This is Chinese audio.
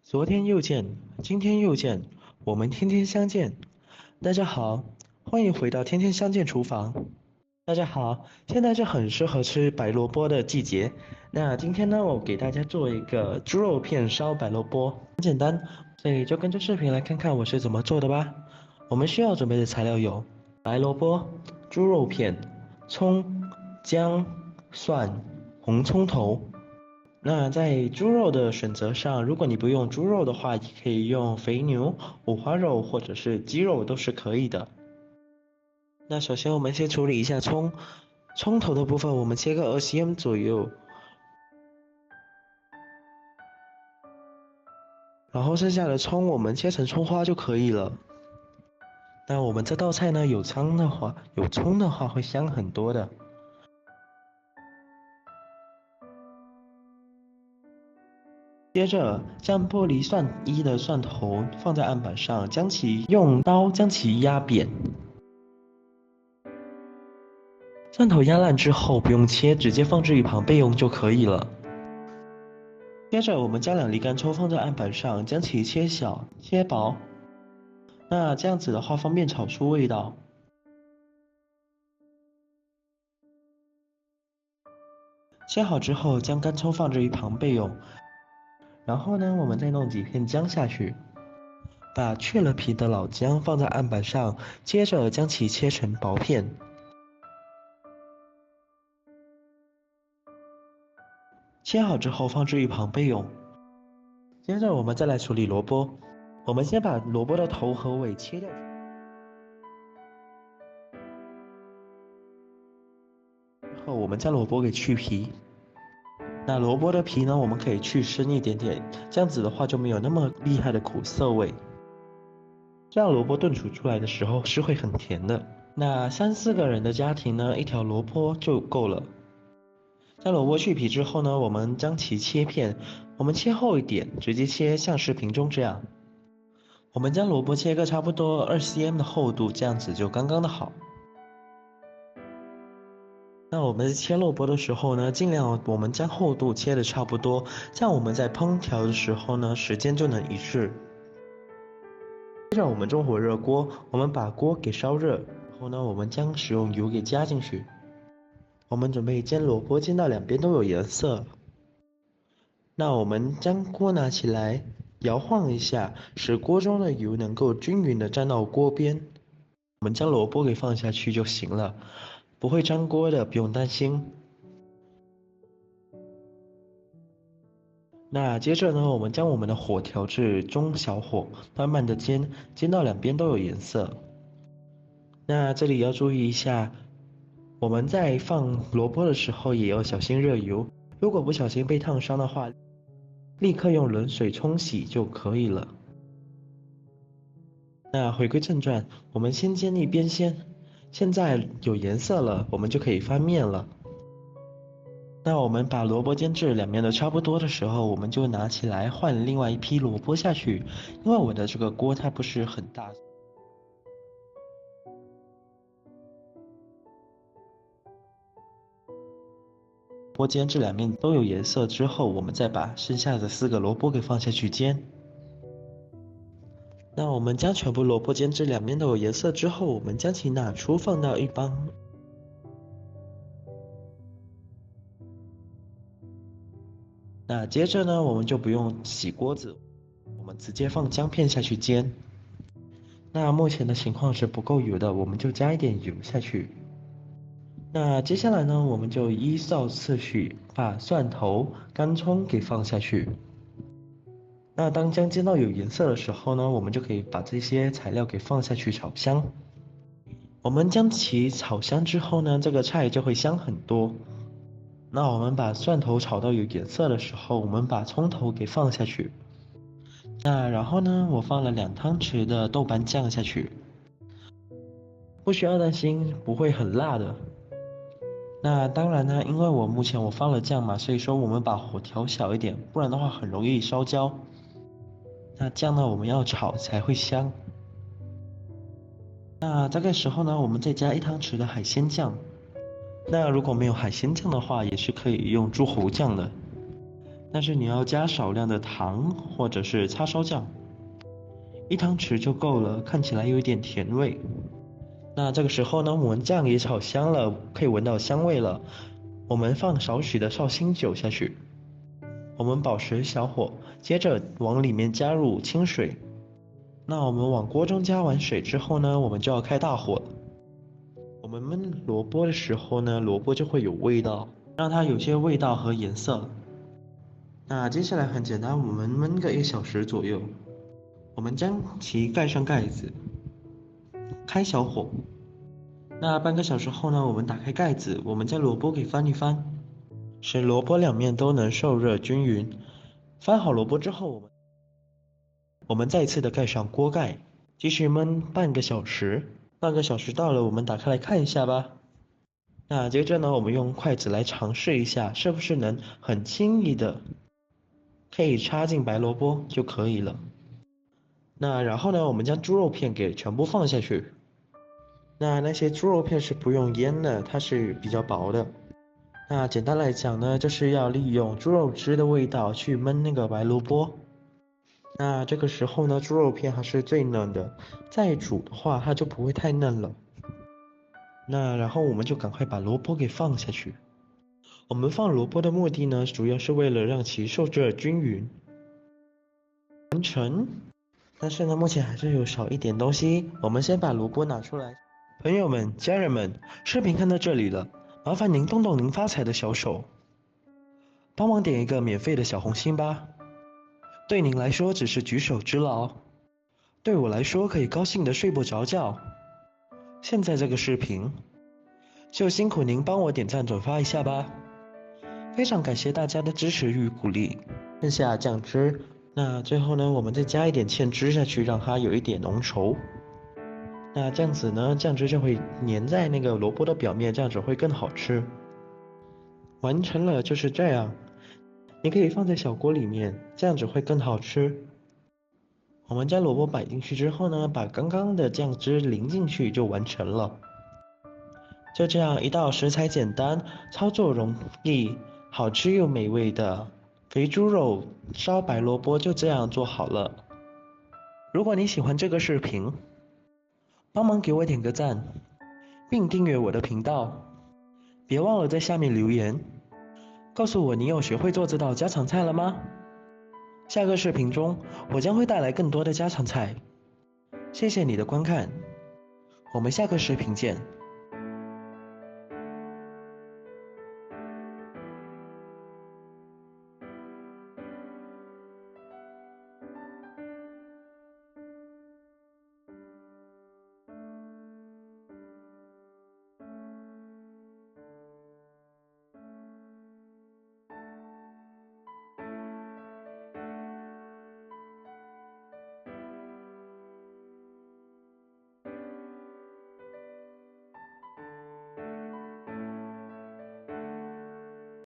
昨天又见，今天又见，我们天天相见。大家好，欢迎回到天天相见厨房。大家好，现在是很适合吃白萝卜的季节。那今天呢，我给大家做一个猪肉片烧白萝卜，很简单，所以就跟着视频来看看我是怎么做的吧。我们需要准备的材料有白萝卜、猪肉片、葱、姜、蒜、红葱头。那在猪肉的选择上，如果你不用猪肉的话，也可以用肥牛、五花肉或者是鸡肉都是可以的。那首先我们先处理一下葱，葱头的部分我们切个20cm左右，然后剩下的葱我们切成葱花就可以了。那我们这道菜呢，有葱的话会香很多的。接着将玻璃蒜的蒜头放在案板上，用刀将其压扁。蒜头压烂之后不用切，直接放置一旁备用就可以了。接着我们将2粒干葱放在案板上，将其切小、切薄。那这样子的话方便炒出味道。切好之后将干葱放置一旁备用。然后呢，我们再弄几片姜下去，把去了皮的老姜放在案板上，接着将其切成薄片。切好之后放置一旁备用。接着我们再来处理萝卜，我们先把萝卜的头和尾切掉，之后我们将萝卜给去皮。那萝卜的皮呢，我们可以去深一点点，这样子的话就没有那么厉害的苦涩味。这样萝卜炖煮出来的时候是会很甜的。那3、4个人的家庭呢，一条萝卜就够了。将萝卜去皮之后呢，我们将其切片，我们切厚一点，直接切像视频中这样。我们将萝卜切个差不多2cm的厚度，这样子就刚刚的好。那我们切萝卜的时候呢，尽量我们将厚度切的差不多，这样我们在烹调的时候呢，时间就能一致。接着我们中火热锅，我们把锅给烧热，然后呢，我们将食用油给加进去。我们准备煎萝卜，煎到两边都有颜色。那我们将锅拿起来，摇晃一下，使锅中的油能够均匀的沾到锅边。我们将萝卜给放下去就行了，不会粘锅的，不用担心。那接着呢，我们将我们的火调至中小火，慢慢的煎，煎到两边都有颜色。那这里要注意一下，我们在放萝卜的时候也要小心热油，如果不小心被烫伤的话，立刻用冷水冲洗就可以了。那回归正传，我们先煎一边先，现在有颜色了，我们就可以翻面了。那我们把萝卜煎至两面都差不多的时候，我们就拿起来换另外一批萝卜下去，因为我的这个锅它不是很大。萝卜煎至两面都有颜色之后，我们再把剩下的4个萝卜给放下去煎。那我们将全部萝卜煎至两面都有颜色之后，我们将其拿出放到一旁。那接着呢，我们就不用洗锅子，我们直接放姜片下去煎。那目前的情况是不够油的，我们就加一点油下去。那接下来呢，我们就依照次序把蒜头、干葱给放下去。那当姜煎到有颜色的时候呢，我们就可以把这些材料给放下去炒香。我们将其炒香之后呢，这个菜就会香很多。那我们把蒜头炒到有颜色的时候，我们把葱头给放下去。那然后呢，我放了2汤匙的豆瓣酱下去，不需要担心不会很辣的。那当然呢，因为目前我放了酱嘛，所以说我们把火调小一点，不然的话很容易烧焦。那酱呢，我们要炒才会香。那这个时候呢，我们再加1汤匙的海鲜酱。那如果没有海鲜酱的话，也是可以用猪喉酱的。但是你要加少量的糖或者是叉烧酱，1汤匙就够了，看起来有一点甜味。那这个时候呢，我们酱也炒香了，可以闻到香味了。我们放少许的绍兴酒下去，我们保持小火，接着往里面加入清水。那我们往锅中加完水之后呢，我们就要开大火了。我们焖萝卜的时候呢，萝卜就会有味道，让它有些味道和颜色。那接下来很简单，我们焖个1小时左右，我们将其盖上盖子，开小火。那半个小时后呢，我们打开盖子，我们将萝卜给翻一翻，使萝卜两面都能受热均匀。翻好萝卜之后，我们再次的盖上锅盖，继续焖半个小时。半个小时到了，我们打开来看一下吧。那接着呢，我们用筷子来尝试一下，是不是能很轻易的可以插进白萝卜就可以了。那然后呢，我们将猪肉片给全部放下去。那些猪肉片是不用腌的，它是比较薄的。那简单来讲呢，就是要利用猪肉汁的味道去焖那个白萝卜。那这个时候呢，猪肉片还是最嫩的，再煮的话它就不会太嫩了。那然后我们就赶快把萝卜给放下去。我们放萝卜的目的呢，主要是为了让其受热均匀。完成。但是呢，目前还是有少一点东西，我们先把萝卜拿出来。朋友们、家人们，视频看到这里了，麻烦您动动您发财的小手，帮忙点一个免费的小红心吧。对您来说只是举手之劳，对我来说可以高兴的睡不着觉。现在这个视频，就辛苦您帮我点赞转发一下吧。非常感谢大家的支持与鼓励。剩下酱汁，那最后呢，我们再加一点芡汁下去，让它有一点浓稠。那这样子呢，酱汁就会粘在那个萝卜的表面，这样子会更好吃。完成了就是这样，你可以放在小锅里面，这样子会更好吃。我们将萝卜摆进去之后呢，把刚刚的酱汁淋进去就完成了。就这样一道食材简单、操作容易、好吃又美味的肥猪肉烧白萝卜就这样做好了。如果你喜欢这个视频，帮忙给我点个赞，并订阅我的频道。别忘了在下面留言，告诉我你有学会做这道家常菜了吗？下个视频中，我将会带来更多的家常菜。谢谢你的观看，我们下个视频见。